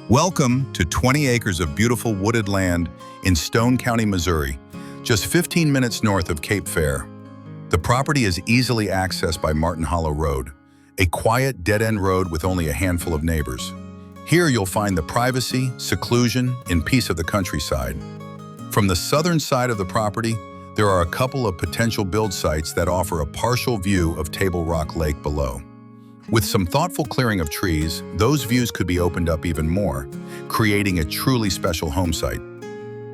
Welcome to 20 acres of beautiful wooded land in Stone County, Missouri, just 15 minutes north of Cape Fear. The property is easily accessed by Martin Hollow Road, a quiet, dead-end road with only a handful of neighbors. Here you'll find the privacy, seclusion, and peace of the countryside. From the southern side of the property, there are a couple of potential build sites that offer a partial view of Table Rock Lake below. With some thoughtful clearing of trees, those views could be opened up even more, creating a truly special home site.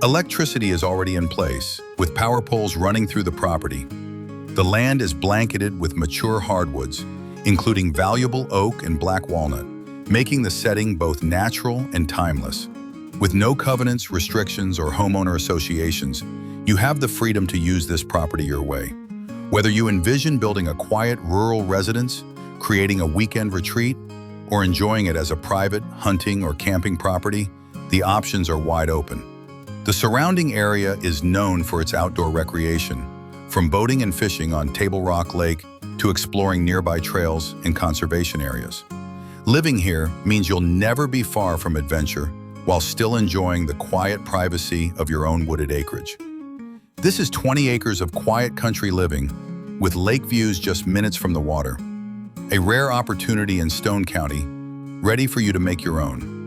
Electricity is already in place, with power poles running through the property. The land is blanketed with mature hardwoods, including valuable oak and black walnut, making the setting both natural and timeless. With no covenants, restrictions, or homeowner associations, you have the freedom to use this property your way. Whether you envision building a quiet rural residence, creating a weekend retreat, or enjoying it as a private hunting or camping property, the options are wide open. The surrounding area is known for its outdoor recreation, from boating and fishing on Table Rock Lake to exploring nearby trails and conservation areas. Living here means you'll never be far from adventure while still enjoying the quiet privacy of your own wooded acreage. This is 20 acres of quiet country living, with lake views just minutes from the water. A rare opportunity in Stone County, ready for you to make your own.